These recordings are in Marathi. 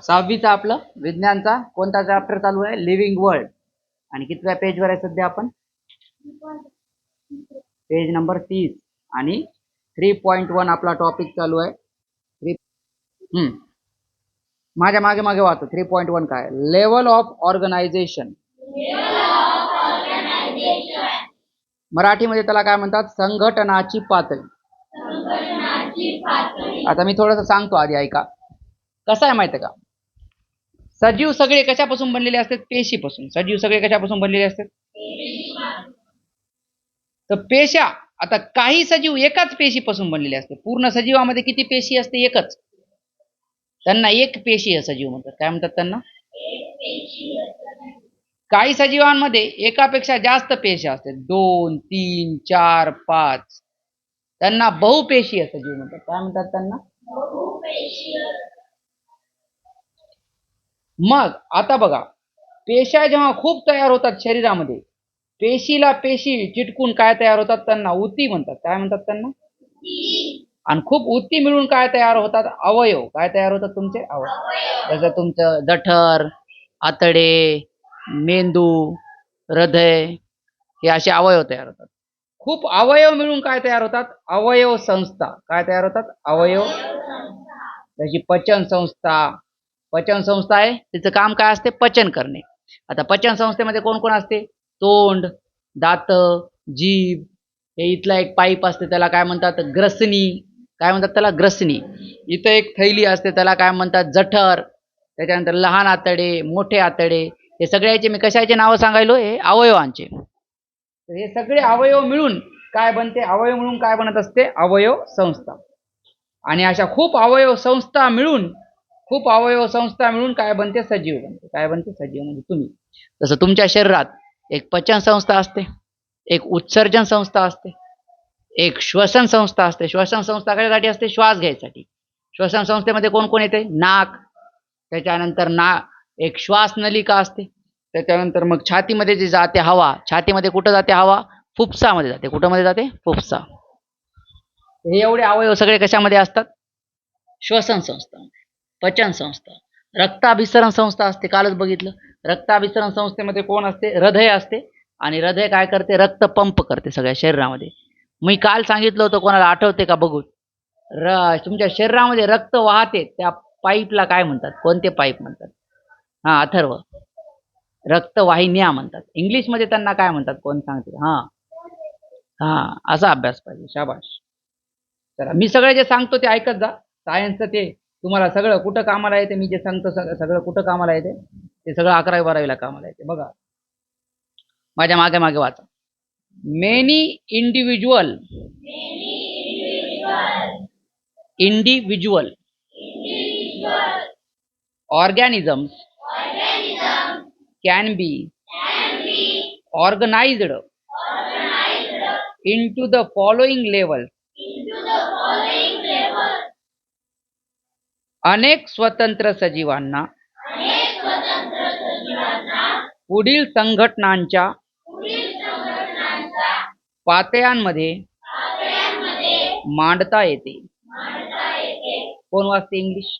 6वीचा आपलं विज्ञानचा कोणता चॅप्टर चालू आहे? Living world. आणि कितव्या पेजवर आहे सध्या आपण? पेज नंबर 30 आणि 3.1 आपला टॉपिक चालू आहे. माझ्या मागे मागे वाचतो. 3.1 काय? Level of organization. मराठीमध्ये त्याला काय म्हणतात? संघटनाची पातळी. आता मी थोडंसं सांगतो, आधी ऐका. कसं आहे माहिती का? सजीव सगळे कशापासून बनलेले असतात? पेशीपासून. सजीव सगळे कशापासून बनलेले असतात? तर पेशा, आता काही सजीव एकाच पेशीपासून बनलेले असते. पूर्ण सजीवामध्ये किती पेशी असते? एकच. त्यांना एक पेशीय सजीव म्हणतात. काय म्हणतात त्यांना? काही सजीवांमध्ये एकापेक्षा जास्त पेशी असतात. 2, 3, 4, 5. त्यांना बहुपेशीय सजीव म्हणतात. काय म्हणतात त्यांना? मग आता बघा, पेशा जेव्हा खूप तयार होतात शरीरामध्ये, पेशीला पेशी चिटकून काय तयार होतात? त्यांना ऊती म्हणतात. काय म्हणतात त्यांना? आणि खूप ऊती मिळून काय तयार होतात? अवयव. काय तयार होतात तुमचे? अवयव. जसं तुमचं जठर, आतडे, मेंदू, हृदय, हे असे अवयव तयार होतात. खूप अवयव मिळून काय तयार होतात? अवयव संस्था. काय तयार होतात? अवयव. जशी पचन संस्था. पचन संस्था आहे, तिचं काम काय असते? पचन करणे. आता पचन संस्थेमध्ये कोण कोण असते? तोंड, दात, जीभ. हे इथला एक पाईप असते, त्याला काय म्हणतात? ग्रसनी. काय म्हणतात त्याला? ग्रसनी. इथं एक थैली असते, त्याला काय म्हणतात? जठर. त्याच्यानंतर लहान आतडे, मोठे आतडे. हे सगळ्याचे मी कशाचे नावं सांगायलो? हे अवयवांचे. हे सगळे अवयव मिळून काय बनते? अवयव मिळून काय बनत असते? अवयव संस्था. आणि अशा खूप अवयव संस्था मिळून काय बनते? सजीव बनते. काय बनते? सजीव. म्हणजे तुम्ही. जसं तुमच्या शरीरात एक पचन संस्था असते, एक उत्सर्जन संस्था असते, एक श्वसन संस्था असते. श्वसन संस्था कशासाठी असते? श्वास घ्यायसाठी. श्वसन संस्थेमध्ये कोण कोण येते? नाक. त्याच्यानंतर एक श्वास नलिका असते. त्याच्यानंतर मग छातीमध्ये जी जाते हवा, छातीमध्ये कुठं जाते हवा? फुफ्सामध्ये जाते. कुठं मध्ये जाते? फुफ्सा. हे एवढे अवयव सगळे कशामध्ये असतात? श्वसन संस्था, पचन संस्था, रक्ताभिसरण संस्था असते. कालच बघितलं. रक्ताभिसरण संस्थेमध्ये कोण असते? हृदय असते. आणि हृदय काय करते? रक्त पंप करते सगळ्या शरीरामध्ये. मी काल सांगितलं होतं, कोणाला आठवते का बघून? तुमच्या शरीरामध्ये रक्त वाहते, त्या पाईपला काय म्हणतात? कोणते पाईप म्हणतात? हा, अथर्व. रक्तवाहिन्या म्हणतात. इंग्लिशमध्ये त्यांना काय म्हणतात? कोण सांगते? असा अभ्यास पाहिजे. शाबाश. चला, मी सगळं जे सांगतो ते ऐकत जा. सायन्सचं ते तुम्हाला सगळं कुठं कामाला येते, मी जे सांगतो सगळं कुठं कामाला येते, ते सगळं 11वी 12वीला कामाला येते. बघा, माझ्या मागे मागे वाचा. Many individual organisms can be organized into the following levels. अनेक स्वतंत्र सजीवांना पुढील संघटनांच्या पातळ्यांमध्ये मांडता येते. कोण वाचते English?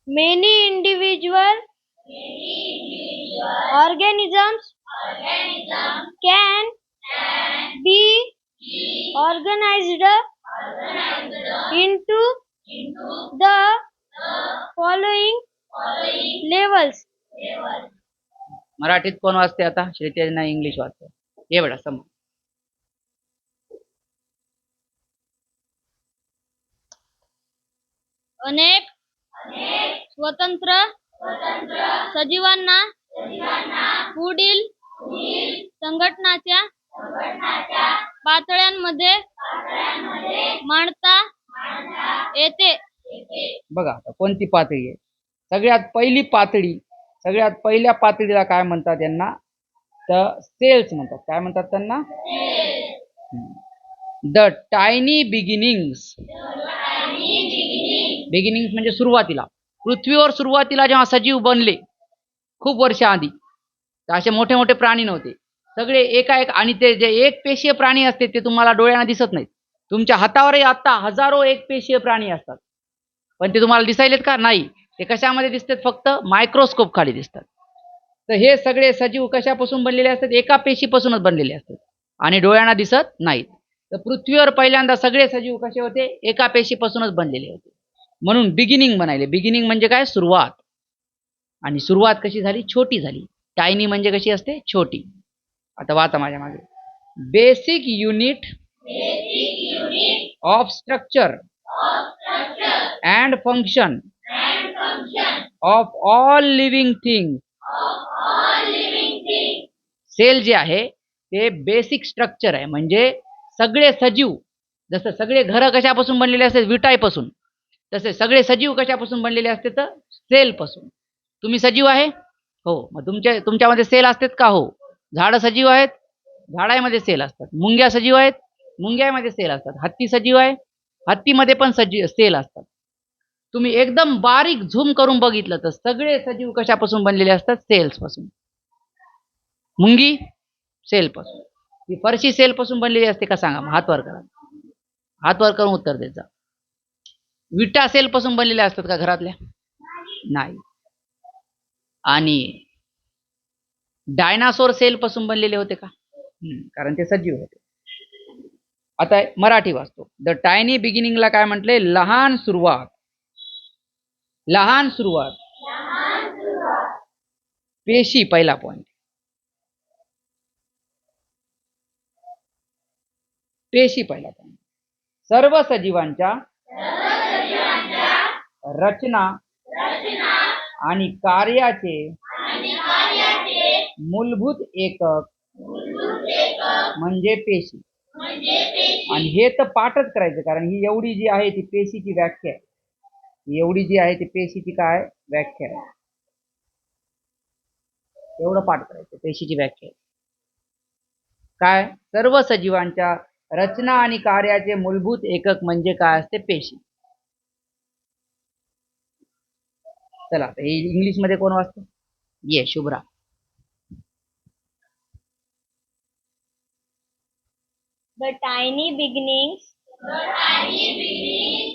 Many individual organisms can be organized into the following levels. मराठीत कोण वाचते आता? श्रीतेजना इंग्लिश वाचते. हे बेटा समोर. अनेक स्वतंत्र सजीवांना पुढील संघटनाच्या पातळ्यांमध्ये मांडता येते. बघा आता कोणती पातळी आहे? सगळ्यात पहिल्या पातळीला काय म्हणतात? यांना तर सेल्स म्हणतात. काय म्हणतात त्यांना? The tiny beginnings. बिगिनिंग्स म्हणजे सुरुवातीला. पृथ्वीवर सुरुवातीला जेव्हा सजीव बनले खूप वर्ष आधी, तर असे मोठे मोठे प्राणी नव्हते. सगळे एकाएक. आणि ते जे एक पेशीय प्राणी असते ते तुम्हाला डोळ्याने दिसत नाहीत. तुमच्या हातावरही आता हजारो एकपेशीय प्राणी असतात, पण ते तुम्हाला दिसायलेत का? नाही. ते कशामध्ये दिसतात? फक्त मायक्रोस्कोप खाली दिसतात. तर हे सगळे सजीव कशापासून बनलेले असतात? एका पेशीपासूनच बनलेले असतात आणि डोळ्यांना दिसत नाहीत. तर पृथ्वीवर पहिल्यांदा सगळे सजीव कसे होते? एका पेशीपासूनच बनलेले होते. म्हणून बिगिनिंग म्हणाले. बिगिनिंग म्हणजे काय? सुरुवात. आणि सुरुवात कशी झाली? छोटी झाली. टायनी म्हणजे कशी असते? छोटी. आता वाचा माझ्या मागे. Basic unit of structure and function of all living thing. Cell जे आहे ते बेसिक स्ट्रक्चर आहे, म्हणजे सगळे सजीव, जसं सगळे घरं कशापासून बनलेले असतात? विटायपासून. तसे सगळे सजीव कशापासून बनलेले असते? तर सेलपासून. तुम्ही सजीव आहे? हो. मग तुमच्यामध्ये सेल असतात का? हो. झाडं सजीव आहेत? झाडामध्ये सेल असतात. मुंग्या सजीव आहेत? मुंग्यामध्ये सेल असतात. हत्ती सजीव आहे? हत्तीमध्ये पण सेल असतात. तुम्ही एकदम बारीक झूम करून बघितलं तर सगळे सजीव कशापासून बनलेले असतात? सेल्स पासून. मुंगी सेलपासून. ती फरशी सेलपासून बनलेली असते का? सांगा. हातवर करा. हातवर करून उत्तर देत जा. विटा सेलपासून बनलेल्या असतात का घरातल्या? नाही. आणि डायनासोर सेलपासून बनलेले होते का? कारण ते सजीव होते. आता मराठी वाचतो. द टायनी बिगिनिंगला काय म्हटले? लहान सुरुवात. लहान सुरुवात. पेशी पहिला पॉइंट. पेशी पहिला पॉइंट. सर्व सजीवांच्या रचना आणि कार्याचे मूलभूत एकक म्हणजे पेशी. आणि हे तर पाठच करायचं, कारण ही एवढी जी आहे ती पेशीची व्याख्या आहे. एवढी जी आहे ती पेशीची काय व्याख्या आहे? एवढं पाठ करायचं. पेशीची व्याख्या काय? सर्व सजीवांच्या रचना आणि कार्याचे मूलभूत एकक म्हणजे काय असते? पेशी. चला आता हे इंग्लिश मध्ये कोण वाचतं? ये Shubhra. The tiny beginnings,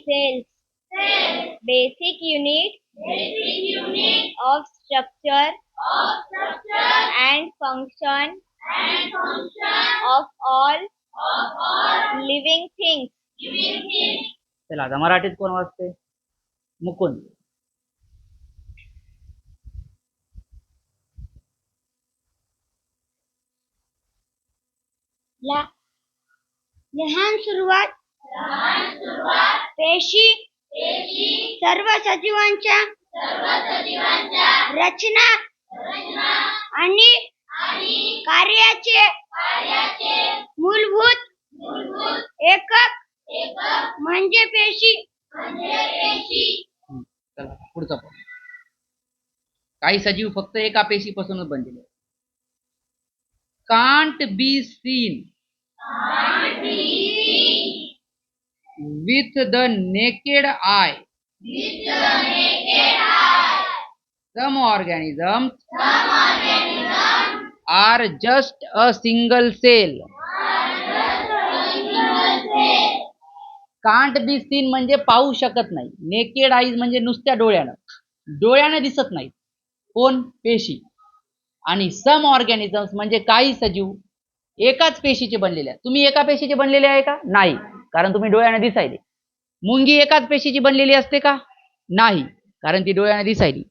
cells, basic unit of structure and function of all living things. चला आता मराठीत कोण वाचते? मुकुंद. लहान सुरुवात. पेशी सर्व सजीवांच्या रचना आणि कार्याचे मूलभूत एकक म्हणजे पेशी. चला पुढचा पॉइंट. काही सजीव फक्त एका पेशीपासूनच बनलेले. Can't be seen with the naked eye. Some organisms are just a single cell. Can't be seen म्हणजे पाहू शकत नाही. नेकेड आईज म्हणजे नुसत्या डोळ्यानं दिसत नाही. कोण? पेशी. आणि सम ऑर्गॅनिझम्स म्हणजे काही सजीव एकाच पेशीचे बनलेले आहेत. तुम्ही एका पेशीचे बनलेले आहे का? नाही, कारण तुम्ही डोळ्याने दिसायले. मुंगी एकाच पेशीची बनलेली असते का? नाही, कारण ती डोळ्याने दिसायली.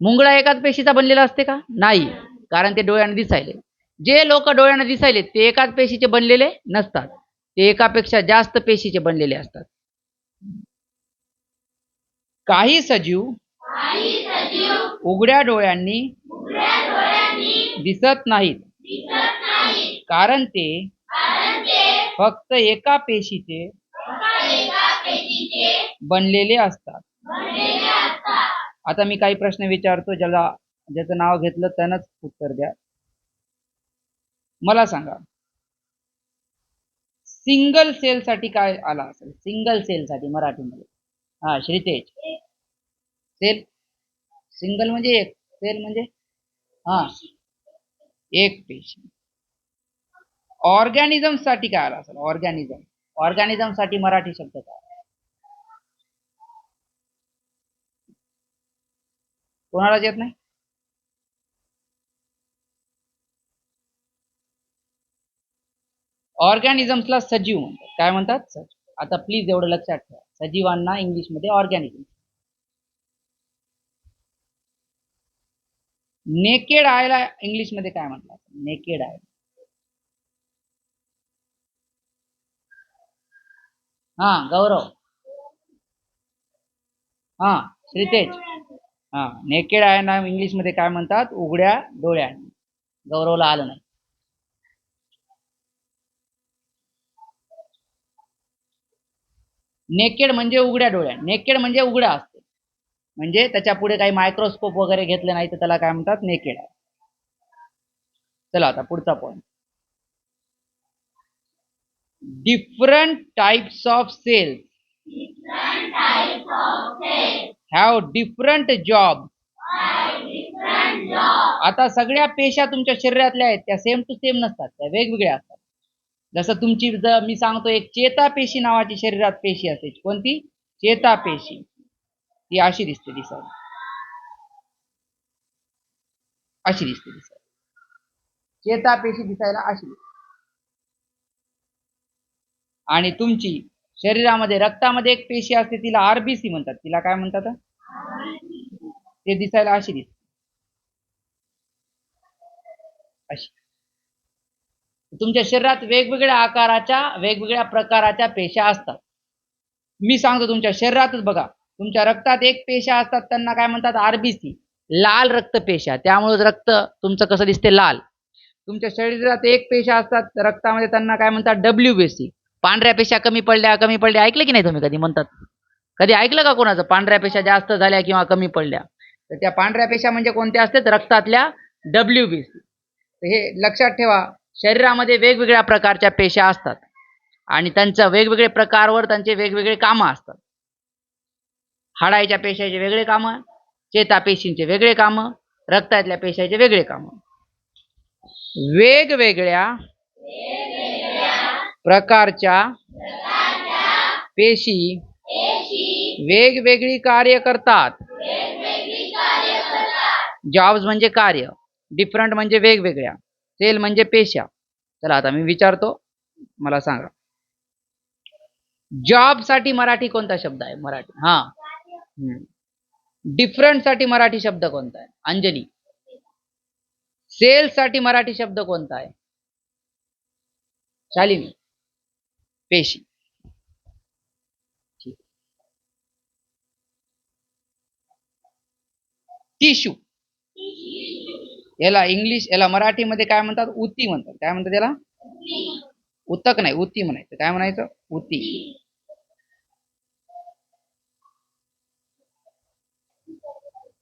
मुंगळा एकाच पेशीचा बनलेला असते का? नाही, कारण ते डोळ्याने दिसायले. जे लोक डोळ्याने दिसायले ते एकाच पेशीचे बनलेले नसतात. ते एकापेक्षा जास्त पेशीचे बनलेले असतात. काही सजीव उघड्या डोळ्यांनी दिसत नाहीत, कारण ते फक्त एका पेशीचे बनलेले असतात. आता मी काही प्रश्न विचारतो, ज्याचं नाव घेतलं त्यानंच उत्तर द्या. मला सांगा, सिंगल सेल साठी काय आला असेल? सिंगल सेल साठी मराठीमध्ये? हा श्रीतेज. सेल सिंगल म्हणजे एक, सेल म्हणजे हा एक पेशी. ऑर्गॅनिझम साठी काय आला असेल? ऑर्गॅनिझम ऑर्गॅनिझम साठी मराठी शब्द काय? कोणालाच येत नाही? ऑर्गॅनिझम्सला सजीव म्हणतात. काय म्हणतात? सजीव. आता प्लीज एवढं लक्षात ठेवा, सजीवांना इंग्लिशमध्ये ऑर्गॅनिझम. नेकेड आयला इंग्लिशमध्ये काय म्हणतात? Naked I. हा गौरव. हा श्रीतेज. हा नेकेड आय ना इंग्लिशमध्ये काय म्हणतात? उघड्या डोळ्याने. गौरवला आलं नाही. नेकेड म्हणजे उघड्या डोळ्या. नेकेड म्हणजे उघडा असते, म्हणजे त्याच्या पुढे काही मायक्रोस्कोप वगैरे घेतले नाही तर त्याला काय म्हणतात? नेकेड आहे. चला आता पुढचा point. Different types of cells have different job. आता सगळ्या पेशा तुमच्या शरीरातल्या आहेत त्या सेम टू सेम नसतात, त्या वेगवेगळ्या असतात. जसं तुमची मी सांगतो एक चेतापेशी नावाची शरीरात पेशी असते. कोणती? चेतापेशी. ती अशी दिसते दिसायला, अशी दिसते दिसायला. चेतापेशी दिसायला अशी दिसते. आणि तुमची शरीरामध्ये रक्तामध्ये एक पेशी असते तिला आरबीसी म्हणतात. तिला काय म्हणतात? ते दिसायला अशी दिसते, अशी. तुमच्या शरीरात वेगवेगळ्या आकाराच्या वेगवेगळ्या प्रकाराच्या पेशा असतात. मी सांगतो तुमच्या शरीरातच बघा, तुमच्या रक्तात एक पेशा असतात त्यांना काय म्हणतात? आरबीसी, लाल रक्तपेशा. त्यामुळे रक्त तुमचं कसं दिसते? लाल. तुमच्या शरीरात एक पेशा असतात रक्तामध्ये त्यांना काय म्हणतात? डब्ल्यूबीसी, पांढऱ्या पेशा कमी पडल्या कमी पडल्या. ऐकलं की नाही तुम्ही? कधी म्हणतात? कधी ऐकलं का कोणाचं पांढऱ्या पेशा जास्त झाल्या किंवा कमी पडल्या? तर त्या पांढऱ्या पेशा म्हणजे कोणत्या असतात? रक्तातल्या डब्ल्यूबीसी. हे लक्षात ठेवा, शरीरामध्ये वेगवेगळ्या प्रकारच्या पेशा असतात आणि त्यांच्या वेगवेगळे प्रकारवर त्यांचे वेगवेगळे कामं असतात. हाडाच्या पेशाचे वेगळे कामं, चेतापेशींचे वेगळे कामं, रक्तातल्या पेशाचे वेगळे कामं. वेगवेगळ्या प्रकारच्या पेशी वेगवेगळी कार्य करतात. जॉब्स म्हणजे कार्य, डिफरंट म्हणजे वेगवेगळ्या, सेल म्हणजे पेशा. चला आता मी विचारतो, मला सांगा जॉब साठी मराठी कोणता शब्द आहे? मराठी. हा डिफरंट साठी मराठी शब्द कोणता आहे? अंजली. सेल साठी मराठी शब्द कोणता आहे? शालिनी. पेशी. टिश्यू. याला मराठीमध्ये काय म्हणतात? उती म्हणतात. काय म्हणतात याला? उतक नाही, उती म्हणायचं. काय म्हणायचं? उती.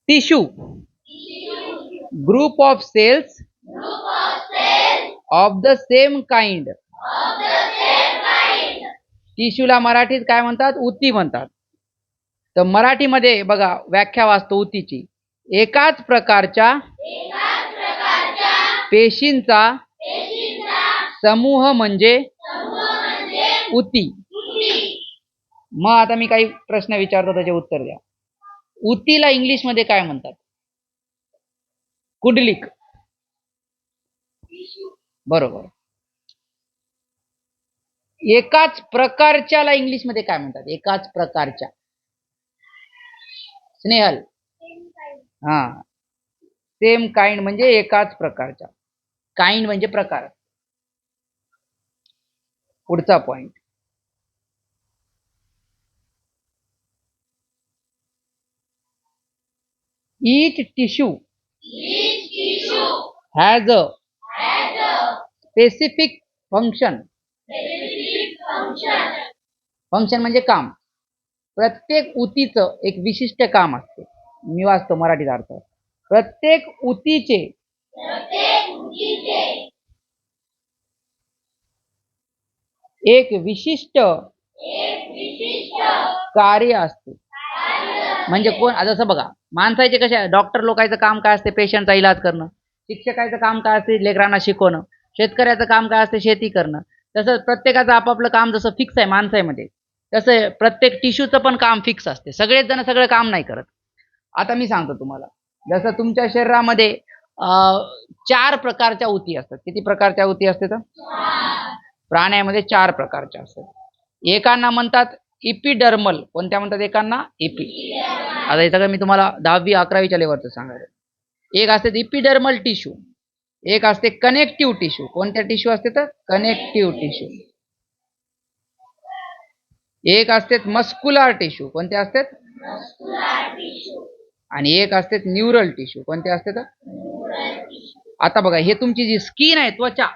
Tissue, group of cells of the same kind. टिश्यूला मराठीत काय म्हणतात? उती म्हणतात. तर मराठीमध्ये बघा व्याख्या वाचतो उतीची. एकाच प्रकारच्या पेशींचा समूह म्हणजे उती. मग आता मी काही प्रश्न विचारतो, त्याचे उत्तर द्या. उतीला इंग्लिशमध्ये काय म्हणतात? कुंडलिक. बरोबर. एकाच प्रकारच्याला इंग्लिशमध्ये काय म्हणतात? एकाच प्रकारच्या. स्नेहल. हा सेम काइंड म्हणजे एकाच प्रकारच्या. काइंड म्हणजे प्रकार. पुढचा point. each tissue has a specific function. Function म्हणजे काम. प्रत्येक उतीचं एक विशिष्ट काम असते. मी वाचतो मराठीत अर्थ. प्रत्येक उतीचे एक विशिष्ट कार्य असते. म्हणजे कोण? जसं बघा, माणसाचे कसे डॉक्टर लोकांचं काम काय असते? पेशंटचा इलाज करणं. शिक्षकाचं काम काय असते? लेकरांना शिकवणं. शेतकऱ्याचं काम काय असते? शेती करणं. तसं प्रत्येकाचं आपापलं काम जसं फिक्स आहे माणसामध्ये, तसं प्रत्येक टिश्यूचं पण काम फिक्स असते. सगळेच जण सगळं काम नाही करत. आता मी सांगतो तुम्हाला, जसं तुमच्या शरीरामध्ये 4 प्रकारच्या ऊती असतात. किती प्रकारच्या ऊती असतात? प्राण्यामध्ये 4 प्रकारच्या असतात. एकांना म्हणतात इपिडर्मल. कोणत्या म्हणतात एकांना? इपी. आता हे सगळं मी तुम्हाला 10वी 11वीच्या लेवलचं सांगायचं. एक असते इपिडर्मल टिश्यू, एक असते कनेक्टिव्ह टिश्यू. कोणत्या टिश्यू असते तर? Connective tissue. एक असते मस्क्युलर टिश्यू. कोणते असतात? आणि एक असते न्यूरल टिश्यू. कोणते असतात? आता बघा, हे तुमची जी स्किन आहे, त्वचा,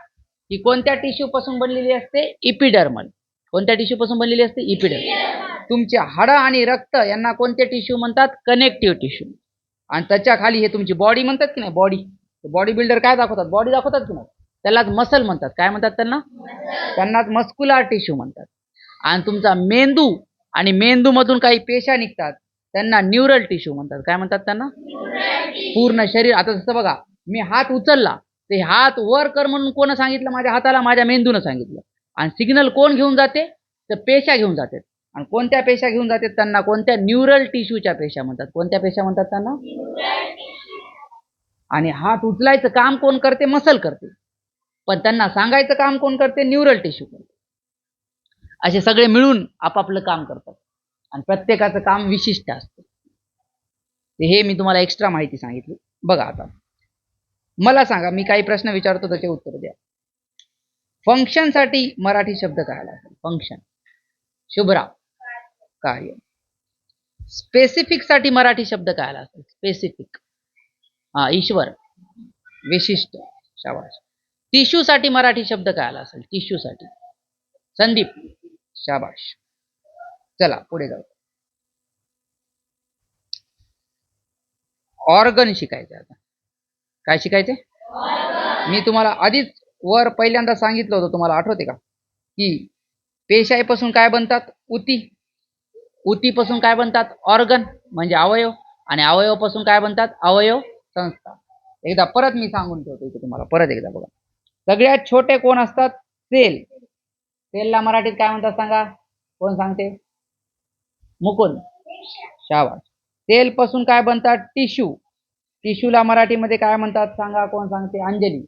ही कोणत्या टिश्यू पासून बनलेली असते? इपिडर्मल. कोणत्या टिश्यू पासून बनलेली असते? इपिडर्मल. तुमचे हाडं आणि रक्त यांना कोणते टिश्यू म्हणतात? Connective tissue. आणि त्याच्या खाली हे तुमची बॉडी म्हणतात की नाही, बॉडी. बॉडी बिल्डर काय दाखवतात? बॉडी दाखवतात की नाही, त्यालाच मसल म्हणतात. काय म्हणतात त्यांना? त्यांनाच मस्क्युलर टिश्यू म्हणतात. आणि तुमचा मेंदू आणि मेंदूमधून काही पेशा निघतात, त्यांना न्यूरल टिश्यू म्हणतात. काय म्हणतात त्यांना? पूर्ण शरीर. आता जसं बघा, मी हात उचलला, ते हात वर कर म्हणून कोण सांगितलं? माझ्या हाताला माझ्या मेंदूनं सांगितलं. आणि सिग्नल कोण घेऊन जाते? तर पेशा घेऊन जाते. आणि कोणत्या पेशा घेऊन जातात? त्यांना कोणत्या? न्यूरल टिश्यूच्या पेशा म्हणतात. कोणत्या पेशा म्हणतात त्यांना? आणि हात उचलायचं काम कोण करते? मसल करते. पण त्यांना सांगायचं काम कोण करते? न्यूरल टिश्यू करते. असे सगळे मिळून आपापलं काम करतात आणि प्रत्येकाचं काम विशिष्ट असतं. हे मी तुम्हाला एक्स्ट्रा माहिती सांगितली. बघा, आता मला सांगा, मी काही प्रश्न विचारतो त्याचे उत्तर द्या. फंक्शनसाठी मराठी शब्द काय आला? फंक्शन. शुभ्रा. कार्य. स्पेसिफिक साठी मराठी शब्द काय आला? स्पेसिफिक. ईश्वर. विशिष्ट. शाबाश. टिश्यू साठी मराठी शब्द काय आला असेल? टिश्यू साठी? संदीप. शाबाश. चला पुढे जाऊ. ऑर्गन शिकायचं. आता काय शिकायचे? मी तुम्हाला आधीच वर पहिल्यांदा सांगितलं होतं, तुम्हाला आठवते का? की पेशापासून काय बनतात? ऊती. ऊतीपासून काय बनतात? ऑर्गन म्हणजे अवयव. आणि अवयवापासून काय बनतात? अवयव संस्था. एकदा परत मी सांगून ठेवतो इथे तुम्हाला, परत एकदा बघा. सगळ्यात छोटे कोण असतात? सेल. सेलला मराठीत काय म्हणतात सांगा? कोण सांगते? मुकुंद. शाबास. सेल पासून काय बनतात? टिश्यू. टिश्यूला मराठीमध्ये काय म्हणतात सांगा? कोण सांगते? अंजली.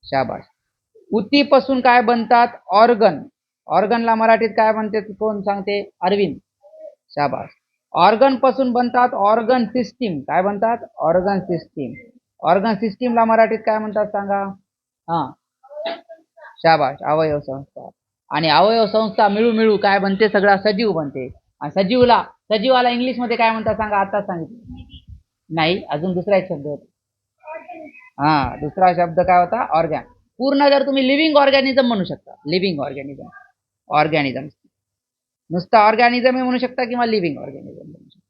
शाबास. ऊतीपासून काय बनतात? ऑर्गन. ऑर्गनला मराठीत काय म्हणते? कोण सांगते? अरविंद. शाबास. ऑर्गन पासून बनतात ऑर्गन सिस्टीम. काय बनतात? Organ system. ऑर्गन सिस्टीमला मराठीत काय म्हणतात सांगा? शाबास. अवयव संस्था. आणि अवयव संस्था मिळू काय बनते? सगळा सजीव बनते. आणि सजीवाला इंग्लिश मध्ये काय म्हणतात सांगा? आता सांगितलं नाही, अजून दुसरा एक शब्द होता. दुसरा शब्द काय होता? ऑर्गॅन. पूर्ण जर तुम्ही लिव्हिंग ऑर्गॅनिझम म्हणू शकता. Living organism. ऑर्गॅनिझम. नुसतं ऑर्गॅनिझम म्हणू शकता किंवा लिव्हिंग ऑर्गॅनिझम म्हणू शकता.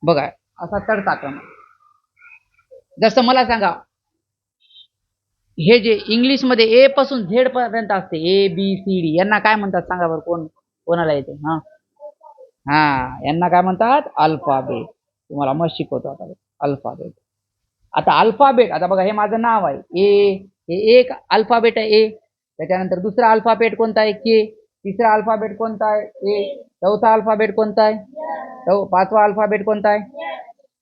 बघा, असा चढता क्रम. जसं मला सांगा, हे जे इंग्लिश मध्ये ए पासून झेड पर्यंत असते, ABCD, यांना काय म्हणतात सांगा बरं? कोणाला येते? यांना काय म्हणतात? अल्फाबेट. तुम्हाला मग शिकवतो आता. अल्फाबेट. आता अल्फाबेट, आता बघा, हे माझं नाव आहे ए. हे एक अल्फाबेट आहे ए. त्याच्यानंतर दुसरा अल्फाबेट कोणता आहे? के. तिसरा अल्फाबेट कोणता आहे? ए. चौथा अल्फाबेट कोणता आहे? पाचवा अल्फाबेट कोणता आहे?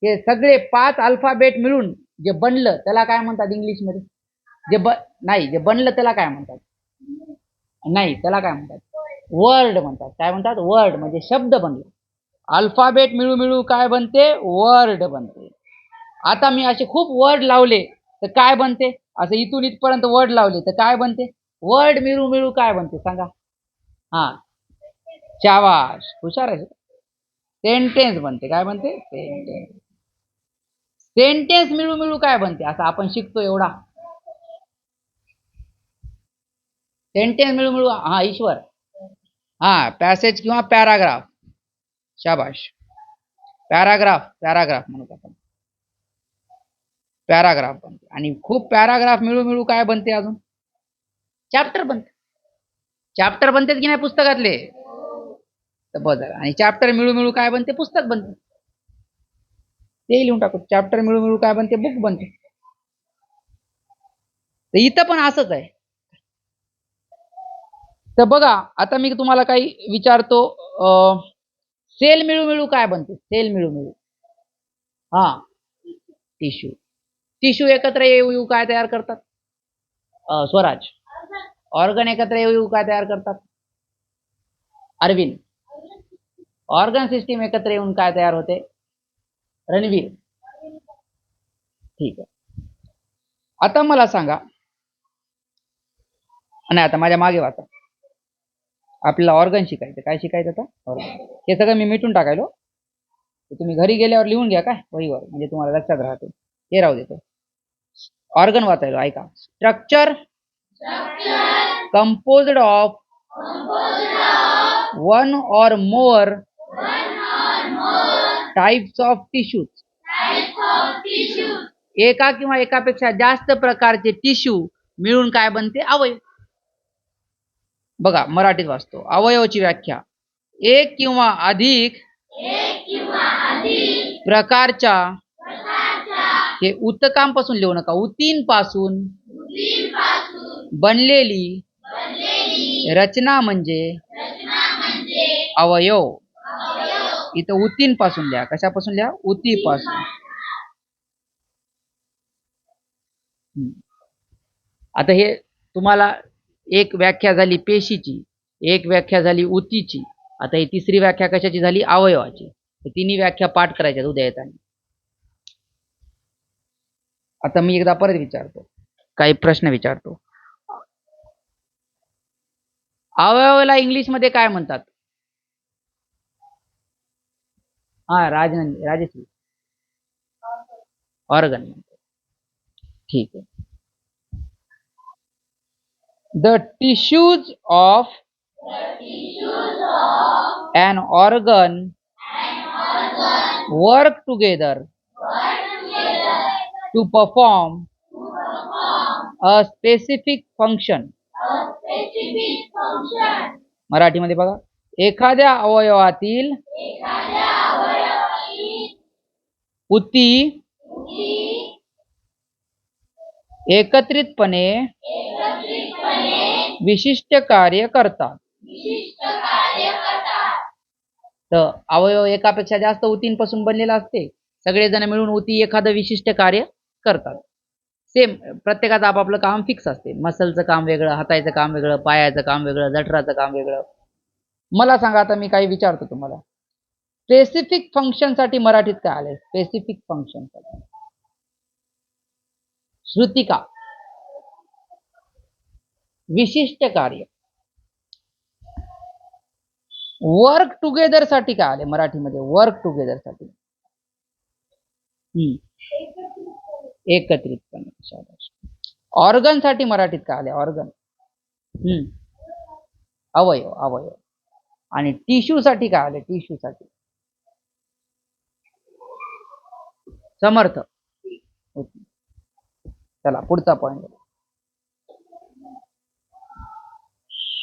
हे सगळे 5 अल्फाबेट मिळून जे बनलं त्याला काय म्हणतात इंग्लिशमध्ये? जे बनलं त्याला काय म्हणतात? नाही, त्याला काय म्हणतात? वर्ड म्हणतात. काय म्हणतात? वर्ड. म्हणजे शब्द बनले. अल्फाबेट मिळू काय बनते? वर्ड बनते. आता मी असे खूप वर्ड लावले तर काय बनते? असं इथून इथपर्यंत वर्ड लावले तर काय बनते? वर्ड मिळू काय बनते सांगा? शाबाश, हुशार आहे. सेंटेन्स बनते. काय बनते? सेंटेन्स. सेंटेन्स मिळू काय बनते? असं आपण शिकतो एवढा. सेंटेन्स मिळू ईश्वर. पॅसेज किंवा पॅराग्राफ. शाबाश. पॅराग्राफ म्हणून आपण. पॅराग्राफ बनते. आणि खूप पॅराग्राफ मिळू काय बनते? अजून चॅप्टर बनते. चॅप्टर बनते की नाही पुस्तकातले? तर बघा, आणि चॅप्टर मिळू काय बनते? पुस्तक बनते. ते लिहून टाकू. चॅप्टर मिळू काय बनते? बुक बनते. तर इथं पण असंच आहे. तर बघा आता मी तुम्हाला काही विचारतो. सेल मिळू मिळू काय बनते? सेल मिळू मिळू हा टिश्यू. टिश्यू एकत्र येऊ येऊ काय तयार करतात? स्वराज. ऑर्गन एकत्र येऊ येऊ काय तयार करतात? अरविंद. ऑर्गन सिस्टीम एकत्र येऊन काय तयार होते? रणवीर. ठीक आहे. आता मला सांगा, नाही आता माझ्या मागे वाचा. आपल्याला ऑर्गन शिकायचं. काय शिकायचं आता? ऑर्गन. हे सगळं मी मिटून टाकायलो. तुम्ही घरी गेल्यावर लिहून घ्या काय वहीवर, म्हणजे तुम्हाला लक्षात राहते. हे राहू देतो. ऑर्गन वाचायलो. ऐका. स्ट्रक्चर कंपोज्ड ऑफ वन और मोर टाइप्स ऑफ टिश्यूज. एका किंवा एकापेक्षा जास्त प्रकारचे टिश्यू मिळून काय बनते? अवयव. बघा मराठीत वाचतो. अवयवाची व्याख्या: एक किंवा अधिक प्रकारच्या, हे ऊतकांपासून लिहू नका, ऊतींपासून बनलेली रचना म्हणजे अवयव. इथं ऊतींपासून लिहा. कशापासून लिहा? ऊतीपासून. आता हे तुम्हाला एक व्याख्या झाली पेशीची, एक व्याख्या झाली ऊतीची. आता ही तिसरी व्याख्या कशाची झाली? अवयवाची. तिन्ही व्याख्या पाठ करायच्या उद्या येताना. आता मी एकदा परत विचारतो, काही प्रश्न विचारतो. अवयवाला इंग्लिश मध्ये काय म्हणतात? हा राजश्री. ऑर्गन. ठीक आहे. The tissues of an organ work together to perform a specific function. मराठीमध्ये बघा. एखाद्या अवयवातील ऊती एकत्रितपणे विशिष्ट कार्य करतात. तर अवयव एकापेक्षा जास्त ऊतींपासून बनलेला असते. सगळेजण मिळून ऊती एखादं विशिष्ट कार्य करतात. सेम प्रत्येकाचं आपापलं काम फिक्स असते. मसलचं काम वेगळं, हाताचं काम वेगळं, पायाचं काम वेगळं, जठराचं काम वेगळं. मला सांगा, आता मी काही विचारतो तुम्हाला. स्पेसिफिक फंक्शन साठी मराठीत काय आलंय? स्पेसिफिक फंक्शन साठी श्रुतिका. विशिष्ट कार्य. वर्क टुगेदर साठी काय आले मराठीमध्ये? वर्क टुगेदर साठी एकत्रितपणे. ऑर्गन साठी मराठीत काय आले? ऑर्गन. अवयव. अवयव. आणि टिश्यू साठी काय आले? टिश्यू साठी समर्थ. चला पुढचा point.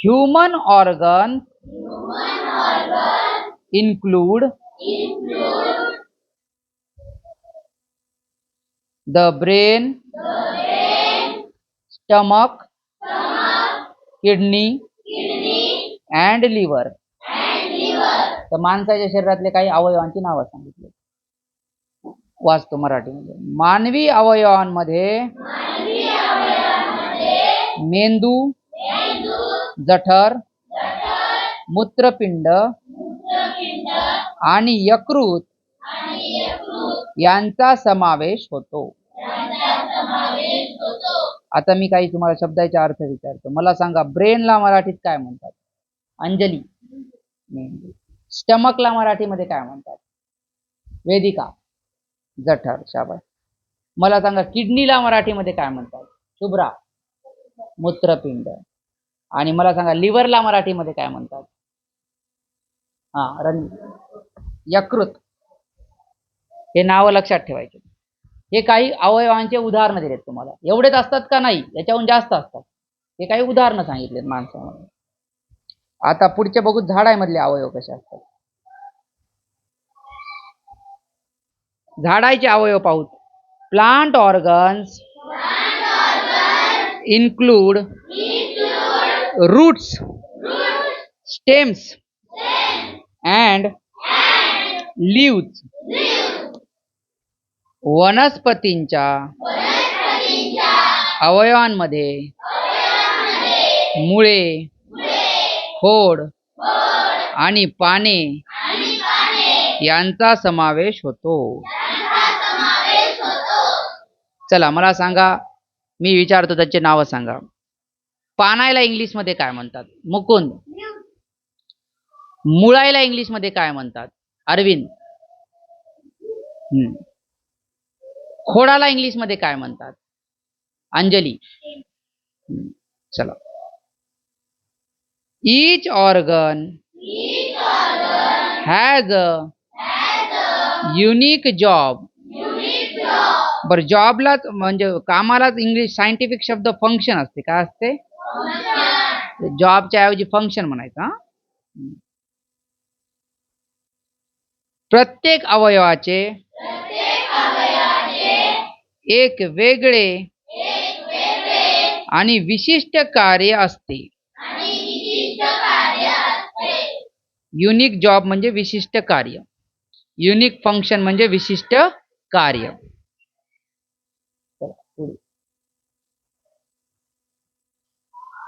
Human organ include the brain, stomach, kidney and liver. तर माणसाच्या शरीरातले काही अवयवांची नावं सांगितली. वाचतो मराठीमध्ये. मानवी अवयवांमध्ये मेंदू, जठर, मूत्रपिंड आणि यकृत यांचा समावेश होतो. आता मी काही तुम्हाला शब्दाचे अर्थ विचारतो. मला सांगा, ब्रेनला मराठीत काय म्हणतात? अंजली. मेंदू. स्टमकला मराठीमध्ये काय म्हणतात? वेदिका. जठर. शाबास. मला सांगा, किडनीला मराठीमध्ये काय म्हणतात? शुभ्रा. मूत्रपिंड. आणि मला सांगा, लिव्हरला मराठीमध्ये काय म्हणतात? यकृत. हे नाव लक्षात ठेवायचे. हे काही अवयवांचे उदाहरण दिलेत तुम्हाला. एवढेच असतात का? नाही, याच्याहून जास्त असतात. हे काही उदाहरणं सांगितलेत माणसामध्ये. आता पुढचे बघू झाडामधले अवयव कसे असतात. झाडाचे अवयव पाहू. Plant organs include roots, stems and leaves. वनस्पतींच्या अवयवांमध्ये मुळे, खोड आणि पाने यांचा समावेश होतो. चला मला सांगा, मी विचारतो त्याचे नाव सांगा. पानायला इंग्लिश मध्ये काय म्हणतात? मुकुंद. मुळायला इंग्लिश मध्ये काय म्हणतात? अरविंद. खोडाला इंग्लिश मध्ये काय म्हणतात? अंजली. चला. Each organ has a unique job. बरं, जॉबलाच म्हणजे कामालाच इंग्लिश सायंटिफिक शब्द फंक्शन असते. काय असते? जॉबच्या ऐवजी फंक्शन म्हणायचं. प्रत्येक अवयवाचे एक वेगळे आणि विशिष्ट कार्य असते. युनिक जॉब म्हणजे विशिष्ट कार्य, युनिक फंक्शन म्हणजे विशिष्ट कार्य.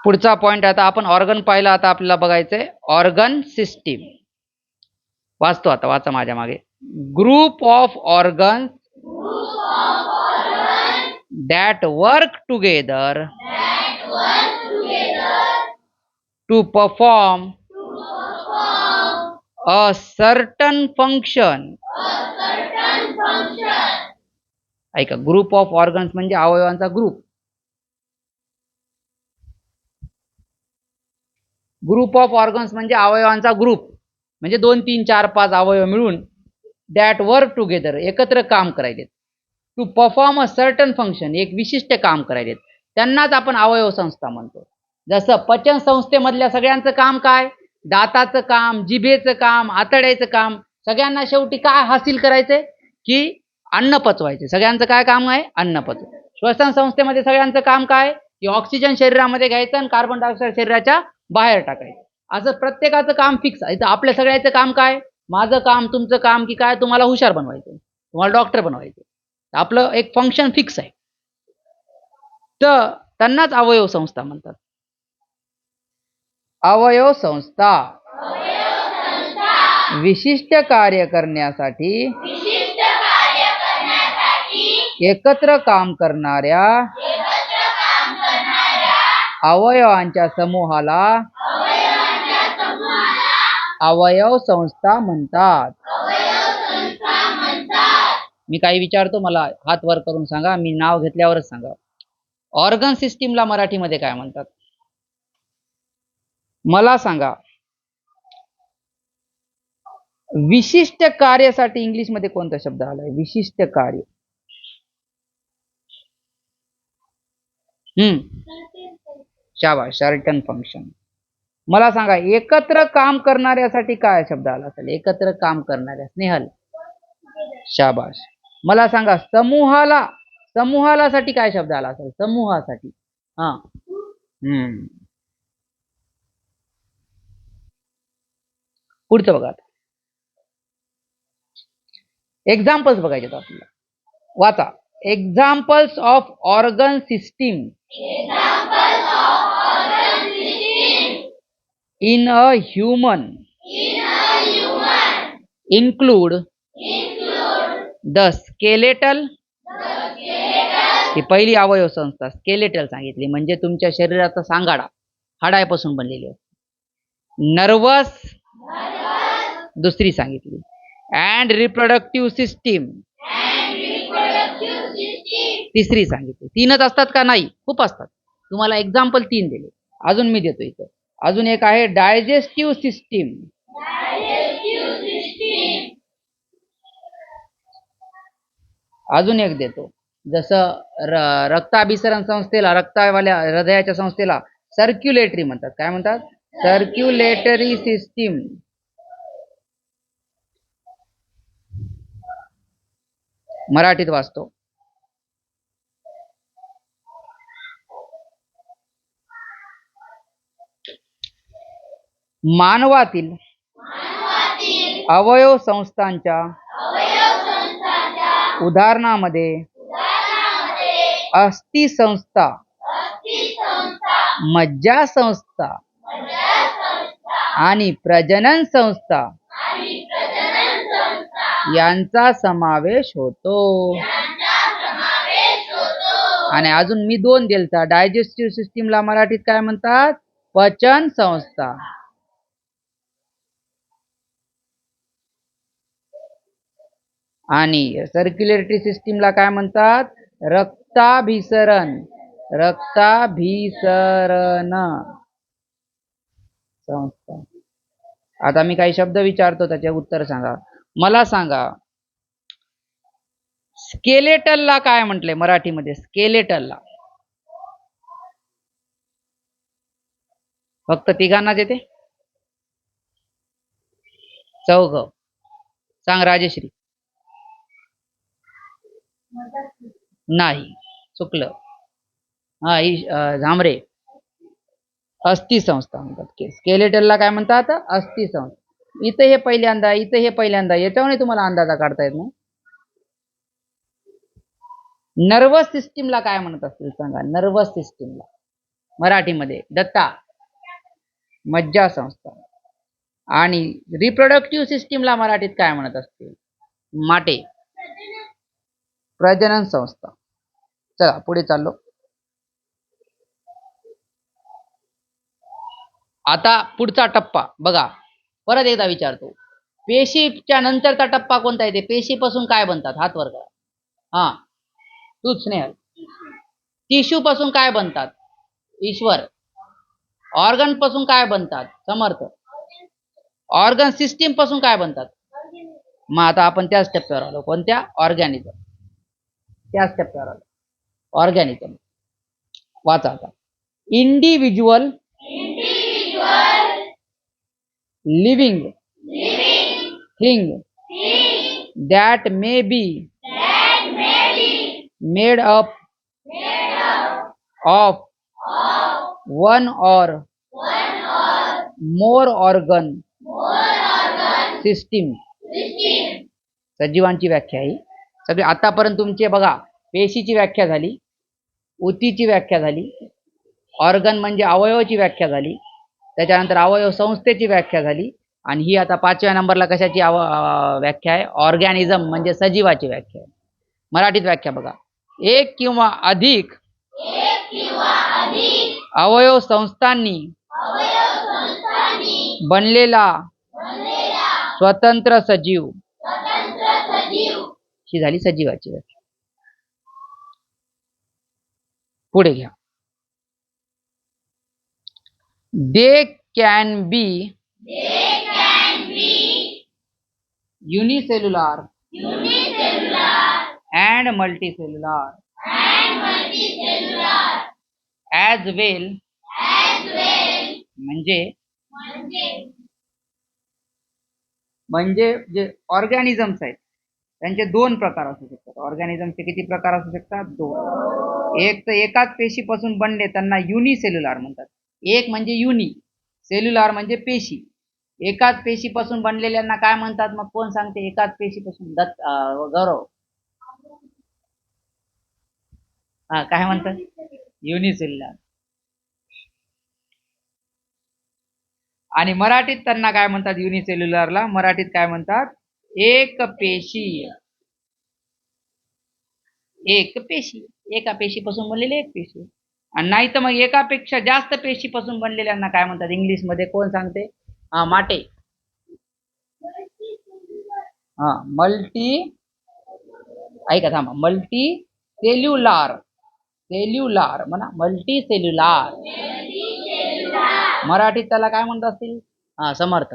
पुढचा पॉइंट आता आपण ऑर्गन पाहिला. आता आपल्याला बघायचंय ऑर्गन सिस्टीम. वाचतो आता, वाचा माझ्या मागे. Group of organs that work together to perform a certain function. ऐका, ग्रुप ऑफ ऑर्गन्स म्हणजे अवयवांचा ग्रुप. ग्रुप ऑफ ऑर्गन्स म्हणजे अवयवांचा ग्रुप, म्हणजे 2, 3, 4, 5 अवयव मिळून दॅट वर्क टुगेदर एकत्र काम करायचे to perform a certain function, एक विशिष्ट काम करायचे, त्यांनाच आपण अवयव संस्था म्हणतो. जसं पचन संस्थेमधल्या सगळ्यांचं काम काय? दाताचं काम, जिभेचं काम, आतड्याचं काम. सगळ्यांना शेवटी काय हासिल करायचंय? की अन्न पचवायचे. सगळ्यांचं काय काम आहे? अन्न पचव. श्वसन संस्थेमध्ये सगळ्यांचं काम काय? की ऑक्सिजन शरीरामध्ये घ्यायचं आणि कार्बन डायऑक्साईड शरीराच्या बाहेर टाकायचं. असं प्रत्येकाचं काम फिक्स आहे. आपल्या सगळ्याचं काम काय? माझं काम, तुमचं काम की काय? तुम्हाला हुशार बनवायचं, तुम्हाला डॉक्टर बनवायचं. आपलं एक फंक्शन फिक्स आहे, तर त्यांनाच अवयव संस्था म्हणतात. अवयव संस्था विशिष्ट कार्य करण्यासाठी एकत्र काम करणाऱ्या अवयवांच्या समूहाला अवयव संस्था म्हणतात. मी काही विचारतो, मला हात वर करून सांगा. मी नाव घेतल्यावरच सांगा. ऑर्गन सिस्टीमला मराठीमध्ये काय म्हणतात? मला सांगा. विशिष्ट कार्यासाठी इंग्लिश मध्ये कोणता शब्द आलाय? विशिष्ट कार्य. शाबाश, सर्टन फंक्शन. मला सांगा, एकत्र काम करणाऱ्यासाठी काय शब्द आला असेल? एकत्र काम करणाऱ्या. स्नेहल. शाबाश. मला सांगा, समूहाला साठी काय शब्द आला असेल? समूहासाठी. पुढचं बघा. एक्झाम्पल्स बघायचे आपल्याला. वाचा. Examples of organ system in a human include the skeletal. ही पहिली अवयव संस्था स्केलेटल सांगितली, म्हणजे तुमच्या शरीराचा सांगाडा हाडापासून बनलेली असते. नर्वस दुसरी सांगितली. अँड रिप्रोडक्टिव्ह सिस्टीम तिसरी सांगितली. 3च असतात का? नाही, खूप असतात. तुम्हाला एक्झाम्पल 3 दिले. अजून मी देतो इथं. अजून एक आहे डायजेस्टिव्ह सिस्टीम. अजून एक देतो. जसं रक्ताभिसरण संस्थेला, रक्तावाल्या हृदयाच्या संस्थेला सर्क्युलेटरी म्हणतात. काय म्हणतात? Circulatory system. मराठीत वाचतो. मानवातील अवयव संस्थांच्या उदाहरणामध्ये अस्थि संस्था, मज्जा संस्था आणि प्रजनन संस्था यांचा समावेश होतो. आणि अजून मी 2 दिलता. डायजेस्टिव्ह सिस्टीमला मराठीत काय म्हणतात? पचन संस्था. आणि सर्क्युलेटरी सिस्टीमला काय म्हणतात? रक्ताभिसरण. रक्ताभिसरण संस्था. आता मी काही शब्द विचारतो, त्याचे उत्तर सांगा. मला सांगा, स्केलेटलला काय म्हटले मराठीमध्ये? स्केलेटलला फक्त तिघांनाच येते? चौघ. सांग राजेश्री. नाही, चुकलं. झांबरे. अस्थि संस्था म्हणतात. स्केलेटलला काय म्हणतात? अस्थि संस्था. इथे हे पहिल्यांदा, इथे हे पहिल्यांदा, याच्यावरून तुम्हाला अंदाजा काढता येत नाही. नर्वस सिस्टीमला काय म्हणत असतील सांगा? नर्वस सिस्टीमला मराठीमध्ये दत्ता. मज्जा संस्था. आणि रिप्रोडक्टिव्ह सिस्टीमला मराठीत काय म्हणत असतील? माटे. प्रजनन संस्था. चला पुढे चाललो. आता पुढचा टप्पा बघा, परत एकदा विचारतो. पेशीच्या नंतरचा टप्पा कोणता येते? पेशीपासून काय बनतात? हात वर करा. हा, तूच स्नेहल. टिश्यू पासून काय बनतात? ईश्वर. ऑर्गन पासून काय बनतात? समर्थ. ऑर्गन सिस्टीम पासून काय बनतात? मग आता आपण त्याच टप्प्यावर आलो. कोणत्या? ऑर्गॅनिझम. त्याच टप्प्यावर आलो. ऑर्गॅनिझम. वाचा आता. Individual living thing that may be made up of one or more organ system. सजीवांची व्याख्या ही सगळी. आतापर्यंत तुमची बघा, पेशीची व्याख्या झाली, ऊतीची व्याख्या झाली, ऑर्गन म्हणजे अवयवाची व्याख्या झाली, त्याच्यानंतर अवयव संस्थेची व्याख्या झाली, आणि ही आता 5व्या नंबरला कशाची व्याख्या आहे? ऑर्गॅनिझम म्हणजे सजीवाची व्याख्या आहे. मराठीत व्याख्या बघा. एक किंवा अधिक अवयव संस्थांनी बनलेला स्वतंत्र सजीव ही झाली सजीवाची व्याख्या. पुढे घ्या. They can be unicellular and multicellular as well. म्हणजे जे ऑर्गॅनिझम्स आहेत त्यांचे 2 प्रकार असू शकतात. ऑर्गॅनिझमचे किती प्रकार असू शकतात? 2. एक तर एकाच पेशीपासून बनले त्यांना युनिसेल्युलर म्हणतात. एक म्हणजे युनि, सेल्युलर म्हणजे पेशी. एकाच पेशीपासून बनलेल्यांना काय म्हणतात? मग कोण सांगते? एकाच पेशीपासून. गौरव. हा, काय म्हणतात? युनिसेल्युलर. आणि मराठीत त्यांना काय म्हणतात? युनिसेल्युलरला मराठीत काय म्हणतात? एक पेशी. एक पेशी, एका पेशीपासून बनलेले एक पेशी. आणि नाही तर मग एकापेक्षा जास्त पेशीपासून बनलेल्यांना काय म्हणतात इंग्लिश मध्ये? कोण सांगते? हा, माटे. हा, मल्टी. ऐका थांबा. मल्टी सेल्युलार. सेल्युलार म्हणा. मल्टी सेल्युलार. मराठीत त्याला काय म्हणत असतील? हा, समर्थ.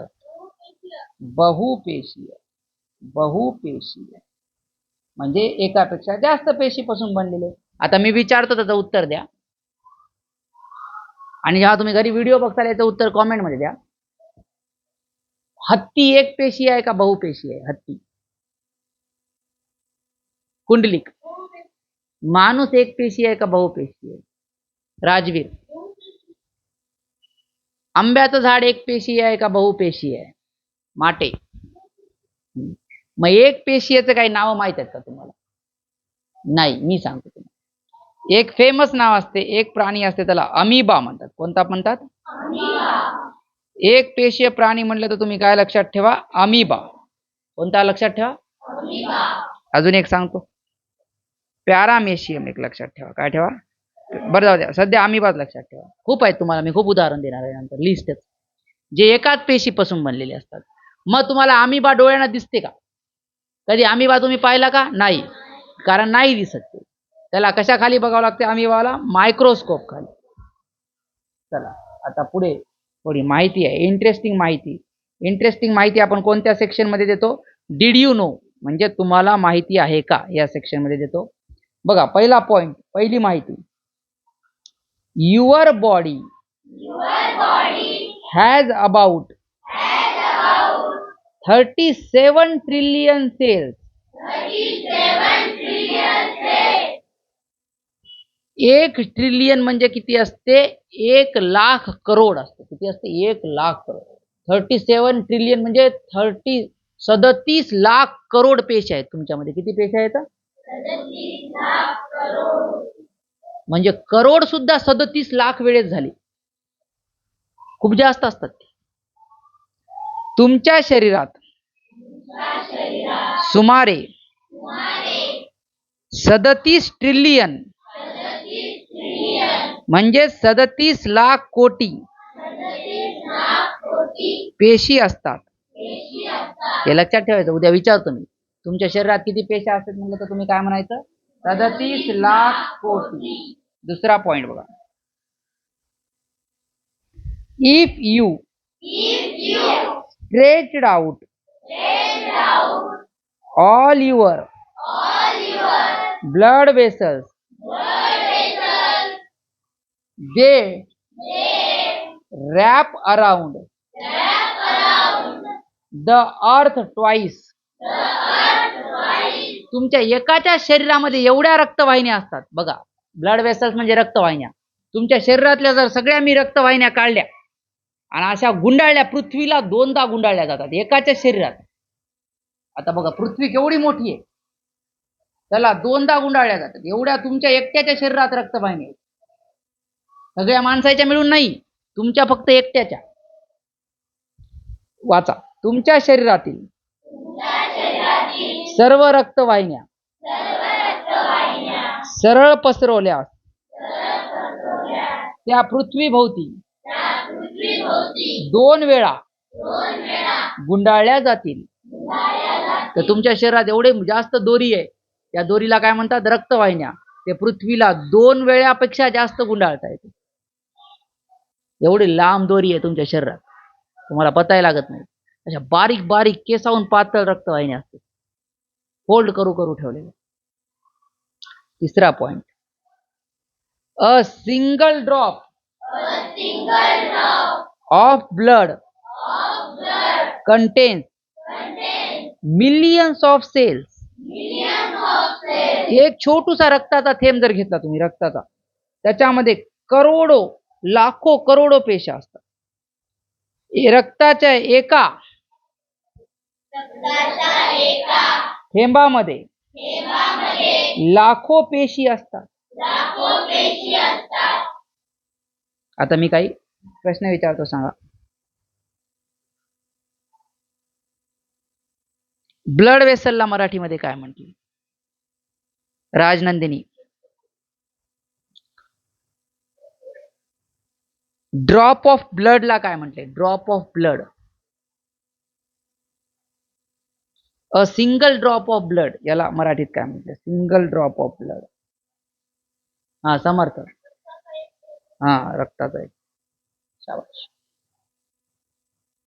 बहुपेशीय. बहुपेशीय म्हणजे एकापेक्षा जास्त पेशीपासून बनलेले. आता मी विचारतो, त्याचं उत्तर द्या. आणि जेव्हा तुम्ही घरी व्हिडिओ बघताल याचं उत्तर कॉमेंट मध्ये द्या. हत्ती एक पेशी आहे का बहुपेशी आहे? हत्ती. कुंडलिक. माणूस एक पेशी आहे का बहुपेशी आहे? राजवीर. आंब्याचं झाड एक पेशी आहे का बहुपेशी आहे? माटे. मग एक पेशीचं काही नाव माहित आहेत का तुम्हाला? नाही, मी सांगतो तुम्हाला. एक फेमस नाव असते, एक प्राणी असते, त्याला अमिबा म्हणतात. कोणता म्हणतात? एक पेशीय प्राणी म्हणलं तर तुम्ही काय लक्षात ठेवा? अमिबा. कोणता लक्षात ठेवा? अजून एक सांगतो, पॅरामेशियम एक लक्षात ठेवा. काय ठेवा? बरं जाऊ द्या, सध्या अमिबाच लक्षात ठेवा. खूप आहेत, तुम्हाला मी खूप उदाहरण देणार आहे नंतर, लिस्टच, जे एकाच पेशीपासून बनलेले असतात. मग तुम्हाला अमिबा डोळ्यांना दिसते का? कधी अमिबा तुम्ही पाहिला का? नाही, कारण नाही दिसत ते. त्याला कशाखाली बघावं लागते अमिबाला? मायक्रोस्कोप खाली. चला आता पुढे थोडी माहिती आहे, इंटरेस्टिंग माहिती. इंटरेस्टिंग माहिती आपण कोणत्या सेक्शन मध्ये देतो? डिड यू नो, म्हणजे तुम्हाला माहिती आहे का, या सेक्शन मध्ये देतो. बघा, पहिला पॉइंट, पहिली माहिती. Your body has about 37 trillion cells. 1 trillion म्हणजे किती असते? 1,00,000 करोड असते. किती असते? 1,00,000 करोड. 37 ट्रिलियन म्हणजे 37 लाख करोड पेशी आहेत तुमच्यामध्ये. किती पेशी आहेत? 37 लाख करोड. म्हणजे करोड सुद्धा 37 लाख वेळेस झाली. खूप जास्त असतात ते. तुमच्या शरीरात सुमारे 37 ट्रिलियन म्हणजे 37 लाख कोटी पेशी असतात. हे लक्षात ठेवायचं, उद्या विचारतो मी, तुमच्या शरीरात किती पेशी असतात म्हणलं तर तुम्ही काय म्हणायचं? 37 लाख कोटी. दुसरा पॉइंट बघा. If you stretched out all your blood vessels, they wrap around the earth twice. तुमच्या एकाच्या शरीरामध्ये एवढ्या रक्तवाहिन्या असतात. बघा, ब्लड वेसल्स म्हणजे रक्तवाहिन्या. तुमच्या शरीरातल्या जर सगळ्या मी रक्तवाहिन्या काढल्या आणि अशा गुंडाळल्या, पृथ्वीला 2दा गुंडाळल्या जातात एकाच्या शरीरात. आता बघा, पृथ्वी केवढी मोठी आहे, त्याला 2दा गुंडाळल्या जातात. एवढ्या तुमच्या एकट्याच्या शरीरात रक्तवाहिनी आहेत. सगळ्या माणसाच्या मिळून नाही, तुमच्या फक्त एकट्याच्या. वाचा, तुमच्या शरीरातील सर्व रक्तवाहिन्या सरळ पसरवल्यास त्या पृथ्वीभोवती 2 वेळा गुंडाळल्या जातील. तर तुमच्या शरीरात एवढे जास्त दोरी आहे, त्या दोरीला काय म्हणतात? रक्तवाहिन्या. ते पृथ्वीला 2 वेळापेक्षा जास्त गुंडाळता येते. एवढी लांब दोरी आहे तुमच्या शरीरात, तुम्हाला पताही लागत नाही. अशा बारीक बारीक केसाहून पातळ रक्तवाहिन्या असते, फोल्ड करू करू ठेवलेले. तिसरा point. A single drop of blood contains millions of cells. एक छोटूसा रक्ताचा थेंब जर घेतला तुम्ही, रक्ताचा, त्याच्यामध्ये करोडो, लाखो, करोडो पेशी असतात. रक्ताच्या एका थेंबामध्ये लाखो पेशी असतात. आता मी काही प्रश्न विचारतो, सांगा. ब्लड वेसलला मराठीमध्ये काय म्हटले? राजनंदिनी. ड्रॉप ऑफ ब्लडला काय म्हटले? Drop of blood. A single drop of blood याला मराठीत काय म्हटले? Single drop of blood. हा, समर्थ. हा, रक्ताचा एक. शाबाश.